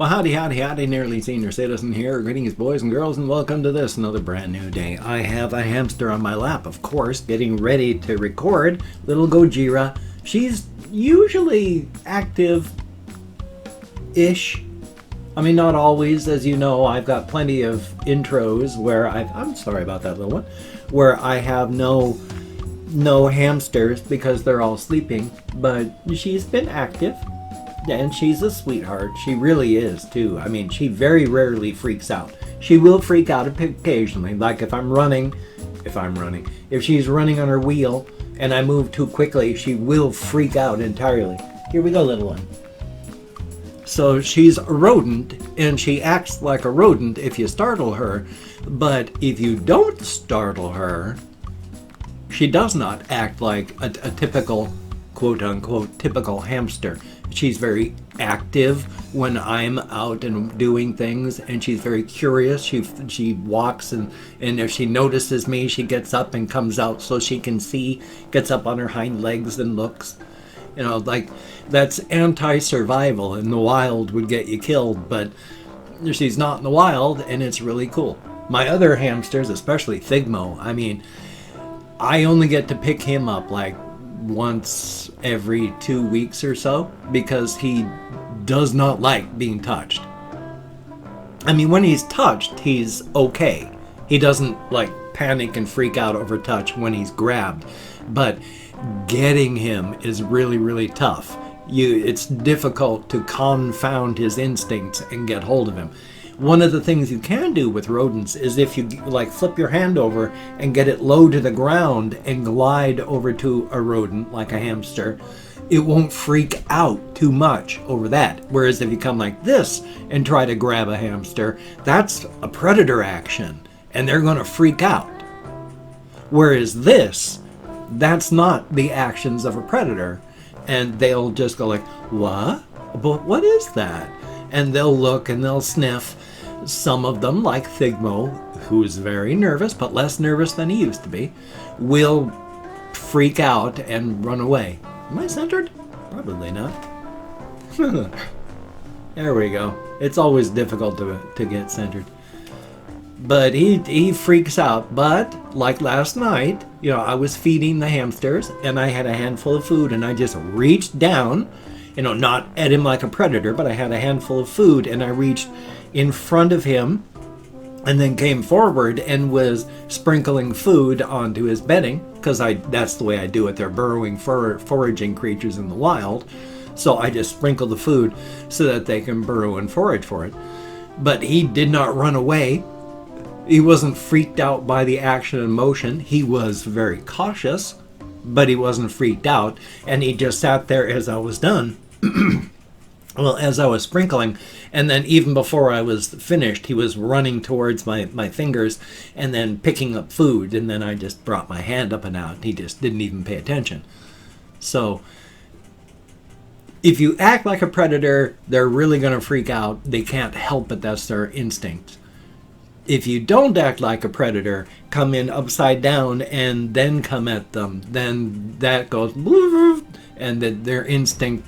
Well, howdy, nearly senior citizen here. Greetings, boys and girls, and welcome to this, another brand new day. I have a hamster on my lap, of course, getting ready to record. Little Gojira. She's usually active-ish. I mean, not always, as you know. I've got plenty of intros where I'm sorry about that little one, where I have no hamsters because they're all sleeping, but she's been active. And she's a sweetheart. She really is, too. I mean, she very rarely freaks out. She will freak out occasionally. Like if she's running on her wheel and I move too quickly, she will freak out entirely. Here we go, little one. So she's a rodent, and she acts like a rodent if you startle her. But if you don't startle her, she does not act like a typical, quote-unquote, typical hamster. She's very active when I'm out and doing things, and she's very curious. She walks, and if she notices me, she gets up and comes out so she can see, gets up on her hind legs and looks. You know, like, that's anti-survival. In the wild would get you killed, but she's not in the wild, and it's really cool. My other hamsters, especially Thigmo, I mean, I only get to pick him up like once every 2 weeks or so because he does not like being touched. I mean, when he's touched, he's okay. He doesn't like panic and freak out over touch when he's grabbed, but getting him is really, really tough. It's difficult to confound his instincts and get hold of him. One of the things you can do with rodents is if you like flip your hand over and get it low to the ground and glide over to a rodent like a hamster, it won't freak out too much over that. Whereas if you come like this and try to grab a hamster, that's a predator action and they're going to freak out. Whereas this, that's not the actions of a predator, and they'll just go like, what? But what is that? And they'll look and they'll sniff. Some of them, like Thigmo, who's very nervous, but less nervous than he used to be, will freak out and run away. Am I centered? Probably not. There we go. It's always difficult to get centered. But he freaks out. But, like last night, I was feeding the hamsters, and I had a handful of food, and I just reached down, not at him like a predator, but I had a handful of food, and I reached in front of him and then came forward and was sprinkling food onto his bedding, because that's the way I do it. They're burrowing, foraging creatures in the wild, so I just sprinkle the food so that they can burrow and forage for it. But he did not run away. He wasn't freaked out by the action and motion. He was very cautious, but he wasn't freaked out, and he just sat there as I was done. Well, as I was sprinkling, and then even before I was finished, he was running towards my fingers and then picking up food, and then I just brought my hand up and out. He just didn't even pay attention. So, if you act like a predator, they're really going to freak out. They can't help it. That's their instinct. If you don't act like a predator, come in upside down and then come at them, then that goes, and their instinct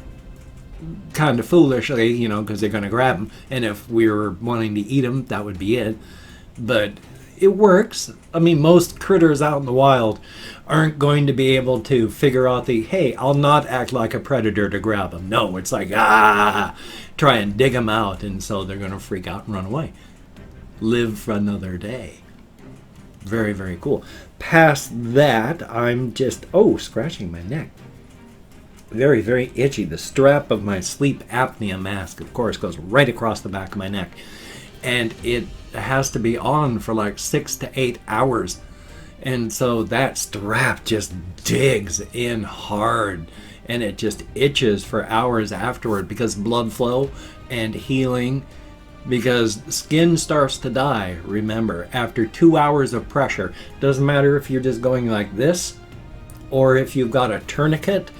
kind of foolishly, because they're going to grab them. And if we were wanting to eat them, that would be it. But it works. I mean, most critters out in the wild aren't going to be able to figure out hey, I'll not act like a predator to grab them. No, it's like, try and dig them out. And so they're going to freak out and run away. Live for another day. Very, very cool. Past that, I'm just, scratching my neck. Very, very itchy. The strap of my sleep apnea mask, of course, goes right across the back of my neck. And it has to be on for like 6 to 8 hours. And so that strap just digs in hard. And it just itches for hours afterward because blood flow and healing. Because skin starts to die, remember, after 2 hours of pressure. Doesn't matter if you're just going like this or if you've got a tourniquet,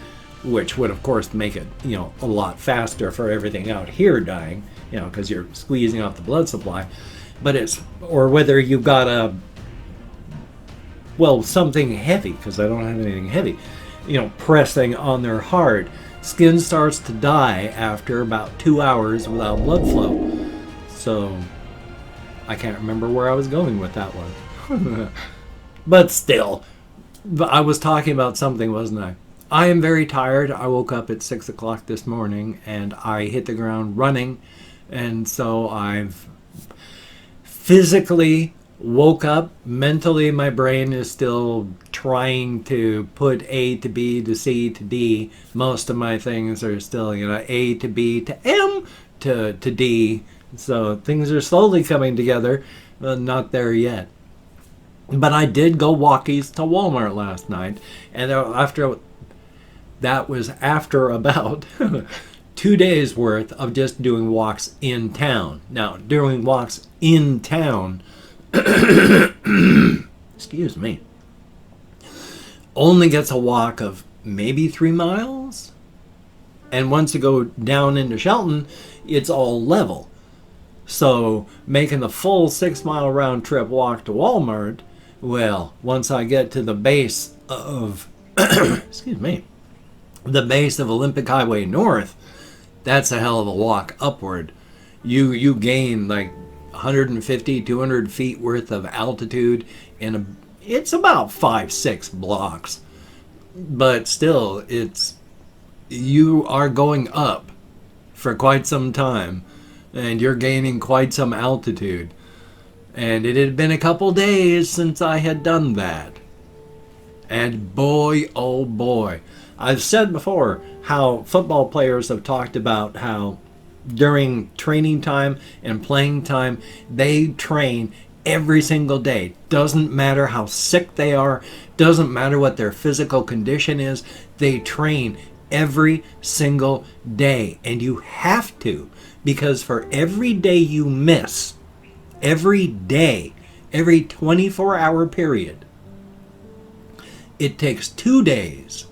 which would, of course, make it, a lot faster for everything out here dying, because you're squeezing out the blood supply. But or whether you've got something heavy, because I don't have anything heavy, pressing on there hard. Skin starts to die after about 2 hours without blood flow. So I can't remember where I was going with that one. But still, I was talking about something, wasn't I? I am very tired. I woke up at 6 o'clock this morning and I hit the ground running. And so I've physically woke up. Mentally, my brain is still trying to put A to B to C to D. Most of my things are still, A to B to M to D. So things are slowly coming together. Not there yet. But I did go walkies to Walmart last night. And that was after about 2 days worth of just doing walks in town. Now, doing walks in town, excuse me, only gets a walk of maybe 3 miles. And once you go down into Shelton, it's all level. So making the full 6-mile round trip walk to Walmart, well, once I get to the base of, excuse me, the base of Olympic Highway North, that's a hell of a walk upward. You gain like 150, 200 feet worth of altitude in it's about 5-6 blocks. But still, you are going up for quite some time and you're gaining quite some altitude. And it had been a couple days since I had done that. And boy, oh boy, I've said before how football players have talked about how during training time and playing time, they train every single day. Doesn't matter how sick they are, doesn't matter what their physical condition is, they train every single day. And you have to, because for every day you miss, every day, every 24-hour period, it takes 2 days,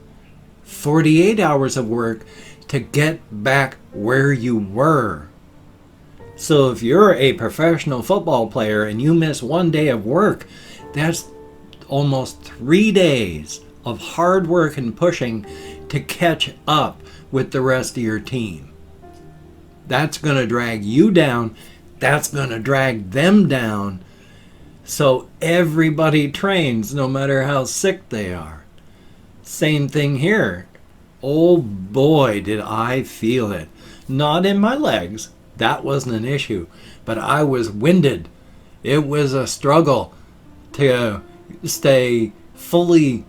48 hours of work to get back where you were. So if you're a professional football player and you miss 1 day of work, that's almost 3 days of hard work and pushing to catch up with the rest of your team. That's going to drag you down. That's going to drag them down. So everybody trains no matter how sick they are. Same thing here. Oh boy, did I feel it. Not in my legs. That wasn't an issue. But I was winded. It was a struggle to stay fully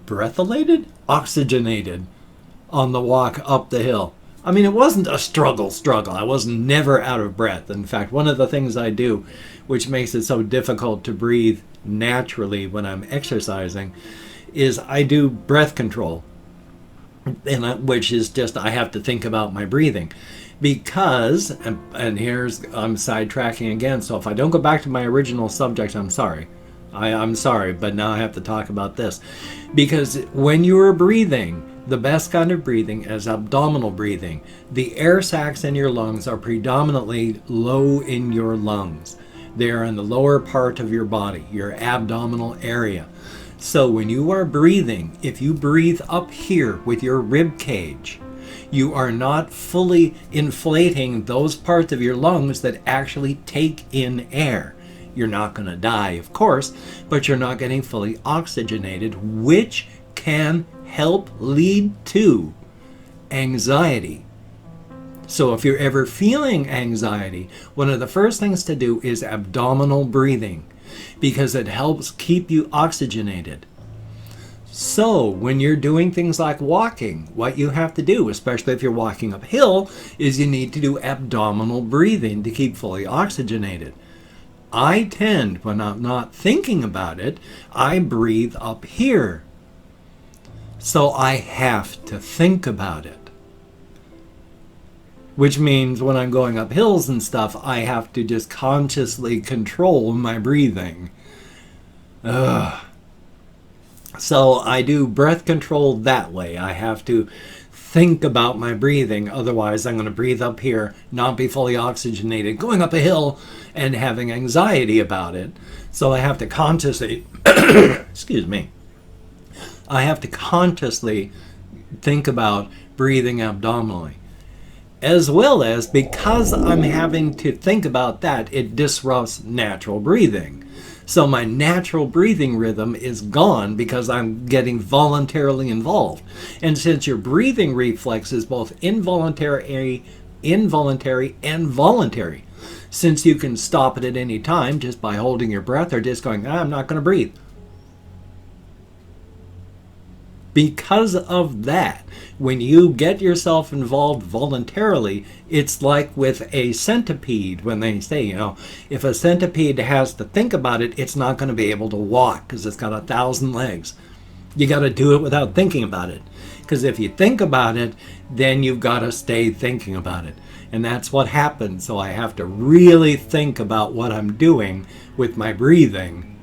breathalyted? Oxygenated on the walk up the hill. I mean, it wasn't a struggle. I was never out of breath. In fact, one of the things I do, which makes it so difficult to breathe naturally when I'm exercising, is I do breath control. Which is just, I have to think about my breathing. Because, and I'm sidetracking again, so if I don't go back to my original subject, I'm sorry. I'm sorry, but now I have to talk about this. Because when you are breathing, the best kind of breathing is abdominal breathing. The air sacs in your lungs are predominantly low in your lungs. They are in the lower part of your body, your abdominal area. So when you are breathing, if you breathe up here with your rib cage, you are not fully inflating those parts of your lungs that actually take in air. You're not going to die, of course, but you're not getting fully oxygenated, which can help lead to anxiety. So if you're ever feeling anxiety, one of the first things to do is abdominal breathing, because it helps keep you oxygenated. So when you're doing things like walking, what you have to do, especially if you're walking uphill, is you need to do abdominal breathing to keep fully oxygenated. I tend, when I'm not thinking about it, I breathe up here. So I have to think about it. Which means when I'm going up hills and stuff, I have to just consciously control my breathing. So I do breath control that way. I have to think about my breathing. Otherwise, I'm going to breathe up here, not be fully oxygenated, going up a hill and having anxiety about it. So I have to consciously, excuse me, I have to consciously think about breathing abdominally. as well as because I'm having to think about that, it disrupts natural breathing. So my natural breathing rhythm is gone because I'm getting voluntarily involved. And since your breathing reflex is both involuntary, and voluntary, since you can stop it at any time just by holding your breath or just going, I'm not going to breathe. Because of that, when you get yourself involved voluntarily, it's like with a centipede when they say, if a centipede has to think about it, it's not going to be able to walk because it's got 1,000 legs. You got to do it without thinking about it. Because if you think about it, then you've got to stay thinking about it. And that's what happens. So I have to really think about what I'm doing with my breathing.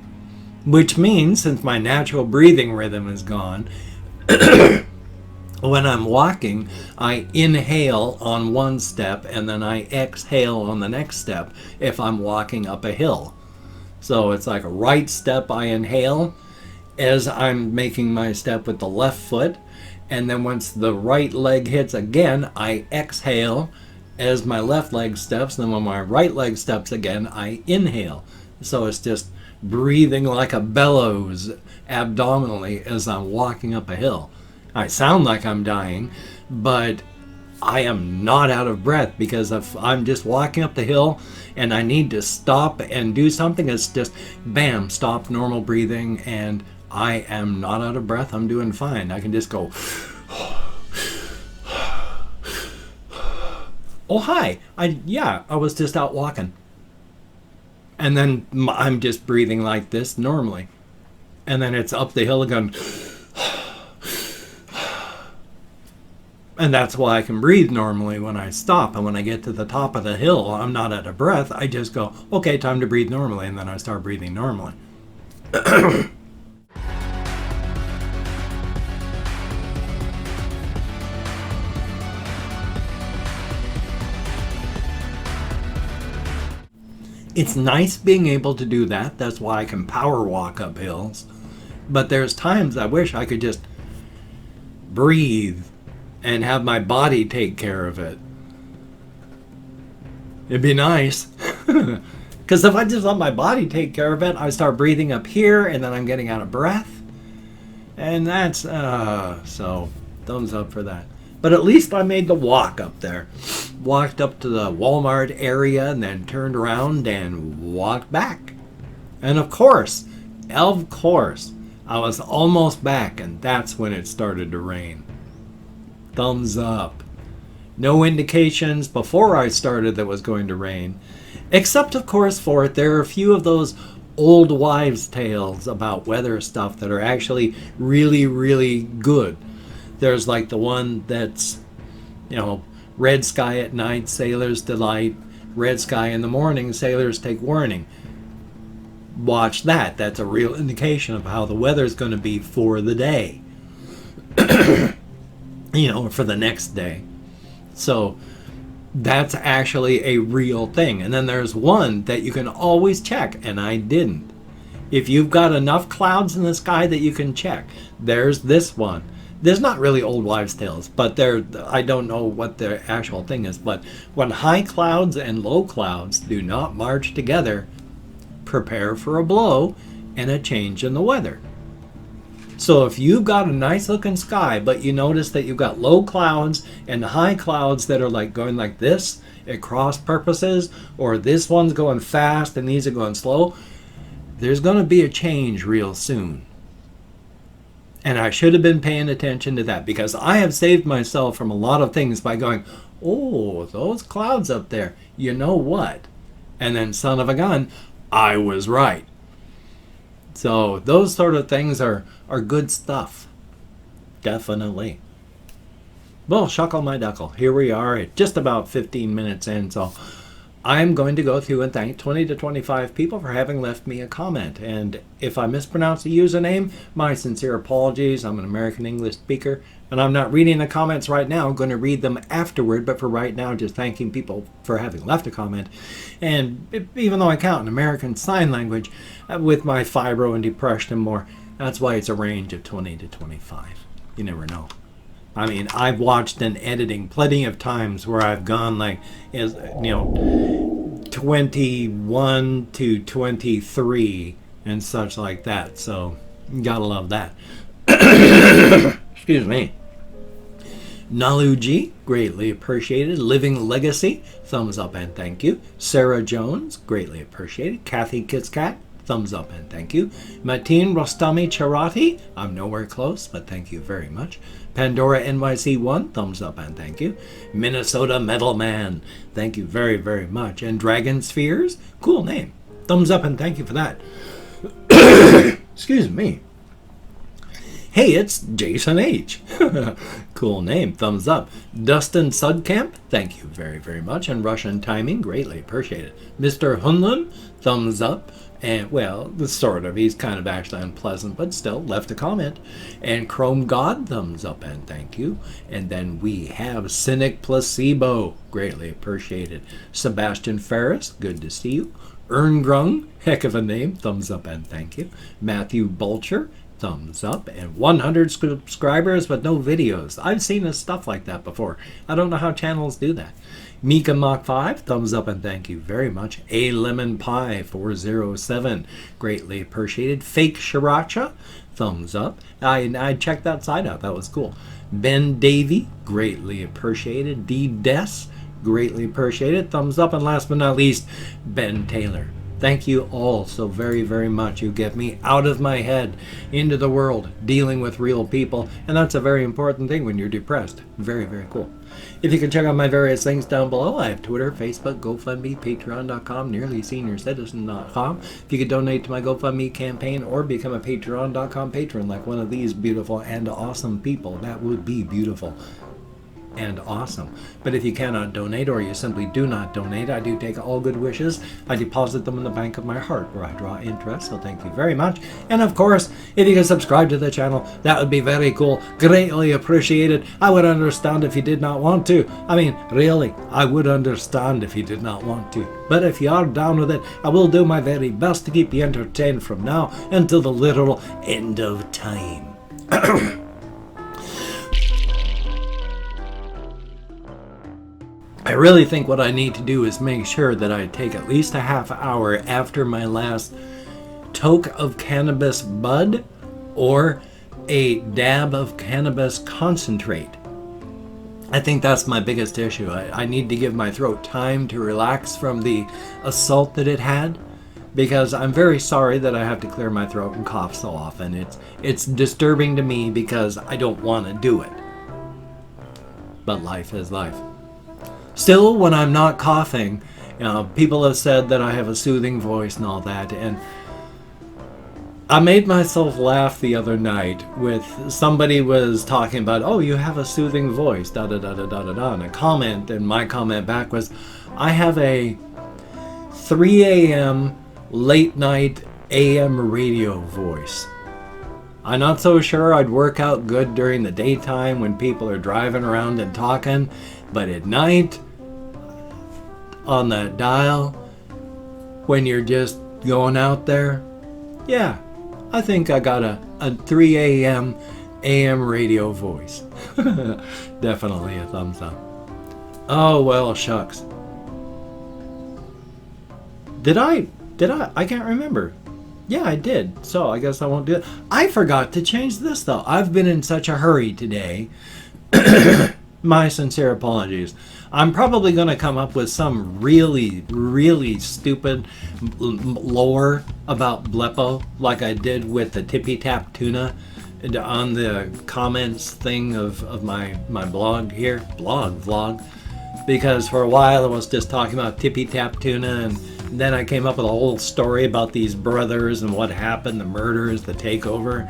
Which means, since my natural breathing rhythm is gone, when I'm walking, I inhale on one step and then I exhale on the next step if I'm walking up a hill. So it's like a right step I inhale as I'm making my step with the left foot, and then once the right leg hits again, I exhale as my left leg steps, and then when my right leg steps again, I inhale. So it's just breathing like a bellows abdominally as I'm walking up a hill. I sound like I'm dying, but I am not out of breath, because if I'm just walking up the hill and I need to stop and do something, it's just bam, stop, normal breathing, and I am not out of breath. I'm doing fine. I can just go, oh hi, I was just out walking. And then I'm just breathing like this normally. And then it's up the hill again. And that's why I can breathe normally when I stop. And when I get to the top of the hill, I'm not out of breath. I just go, okay, time to breathe normally. And then I start breathing normally. It's nice being able to do that. That's why I can power walk up hills. But there's times I wish I could just breathe and have my body take care of it. It'd be nice. Because if I just let my body take care of it, I start breathing up here and then I'm getting out of breath. And that's, so thumbs up for that. But at least I made the walk up there. Walked up to the Walmart area and then turned around and walked back. And of course, I was almost back, and that's when it started to rain. Thumbs up. No indications before I started that it was going to rain. Except, of course, for it, there are a few of those old wives' tales about weather stuff that are actually really, really good. There's like the one that's, red sky at night, sailors delight. Red sky in the morning, sailors take warning. Watch that. That's a real indication of how the weather's going to be for the day. For the next day. So that's actually a real thing. And then there's one that you can always check, and I didn't. If you've got enough clouds in the sky that you can check, there's this one. There's not really old wives' tales, but I don't know what the actual thing is. But when high clouds and low clouds do not march together, prepare for a blow and a change in the weather. So if you've got a nice looking sky, but you notice that you've got low clouds and high clouds that are like going like this at cross purposes, or this one's going fast and these are going slow, there's going to be a change real soon. And I should have been paying attention to that, because I have saved myself from a lot of things by going, oh, those clouds up there, you know what? And then, son of a gun, I was right. So those sort of things are good stuff. Definitely. Well, shuckle my duckle. Here we are at just about 15 minutes in, so I'm going to go through and thank 20 to 25 people for having left me a comment. And if I mispronounce a username, my sincere apologies. I'm an American English speaker, and I'm not reading the comments right now. I'm going to read them afterward, but for right now, just thanking people for having left a comment. And even though I count in American Sign Language, with my fibro and depression and more, that's why it's a range of 20 to 25. You never know. I mean, I've watched an editing plenty of times where I've gone like, 21 to 23 and such like that. So, gotta love that. Excuse me. Naluji, greatly appreciated. Living Legacy, thumbs up and thank you. Sarah Jones, greatly appreciated. Kathy Kitscat, thumbs up and thank you. Mateen Rostami Charati, I'm nowhere close, but thank you very much. Pandora NYC1, thumbs up and thank you. Minnesota Metal Man, thank you very, very much. And Dragon Spheres, cool name. Thumbs up and thank you for that. Excuse me. Hey, it's Jason H. Cool name. Thumbs up. Dustin Sudcamp, thank you very, very much. And Russian Timing, greatly appreciated. Mr. Hunlun, thumbs up. And, well, sort of. He's kind of actually unpleasant, but still left a comment. And Chrome God, thumbs up and thank you. And then we have Cynic Placebo, greatly appreciated. Sebastian Ferris, good to see you. Erngrung, heck of a name, thumbs up and thank you. Matthew Bulcher, thumbs up. And 100 subscribers but no videos. I've seen stuff like that before. I don't know how channels do that. Mika Mach 5, thumbs up and thank you very much. A Lemon Pie 407, greatly appreciated. Fake Shiracha, thumbs up. I checked that side out. That was cool. Ben Davey, greatly appreciated. D Des, greatly appreciated. Thumbs up. And last but not least, Ben Taylor. Thank you all so very, very much. You get me out of my head, into the world, dealing with real people. And that's a very important thing when you're depressed. Very, very cool. If you can check out my various things down below, I have Twitter, Facebook, GoFundMe, Patreon.com, NearlySeniorCitizen.com. If you could donate to my GoFundMe campaign or become a Patreon.com patron like one of these beautiful and awesome people, that would be beautiful and awesome. But if you cannot donate or you simply do not donate, I do take all good wishes. I deposit them in the bank of my heart where I draw interest, so thank you very much. And of course, if you can subscribe to the channel, that would be very cool. Greatly appreciated. I would understand if you did not want to. I mean, really, I would understand if you did not want to. But if you are down with it, I will do my very best to keep you entertained from now until the literal end of time. I really think what I need to do is make sure that I take at least a half hour after my last toke of cannabis bud or a dab of cannabis concentrate. I think that's my biggest issue. I need to give my throat time to relax from the assault that it had, because I'm very sorry that I have to clear my throat and cough so often. It's disturbing to me because I don't want to do it. But life is life. Still, when I'm not coughing, people have said that I have a soothing voice and all that, and I made myself laugh the other night with somebody was talking about, oh, you have a soothing voice, da-da-da-da-da-da-da, and a comment, and my comment back was, I have a 3 a.m. late night AM radio voice. I'm not so sure I'd work out good during the daytime when people are driving around and talking, but at night, on that dial, when you're just going out there, yeah, I think I got a 3 a.m. AM radio voice. Definitely a thumbs up. Oh, well, shucks. Did I? I can't remember. Yeah, I did. So I guess I won't do it. I forgot to change this, though. I've been in such a hurry today. My sincere apologies. I'm probably going to come up with some really, really stupid lore about Blepo, like I did with the Tippy Tap Tuna on the comments thing of my blog here, vlog, because for a while I was just talking about Tippy Tap Tuna, and then I came up with a whole story about these brothers and what happened, the murders, the takeover,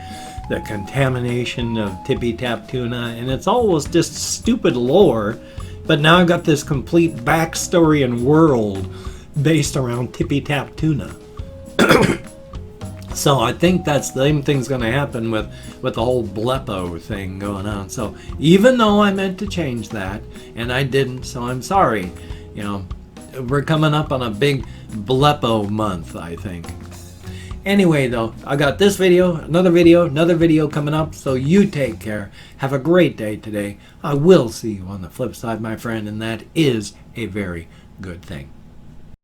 the contamination of Tippy Tap Tuna, and it's always just stupid lore. But now I've got this complete backstory and world based around Tippy Tap Tuna. So I think that's the same thing's going to happen with the whole Blepo thing going on. So even though I meant to change that, and I didn't, so I'm sorry. We're coming up on a big Blepo month, I think. Anyway, though, I got this video, another video coming up, so you take care. Have a great day today. I will see you on the flip side, my friend, and that is a very good thing.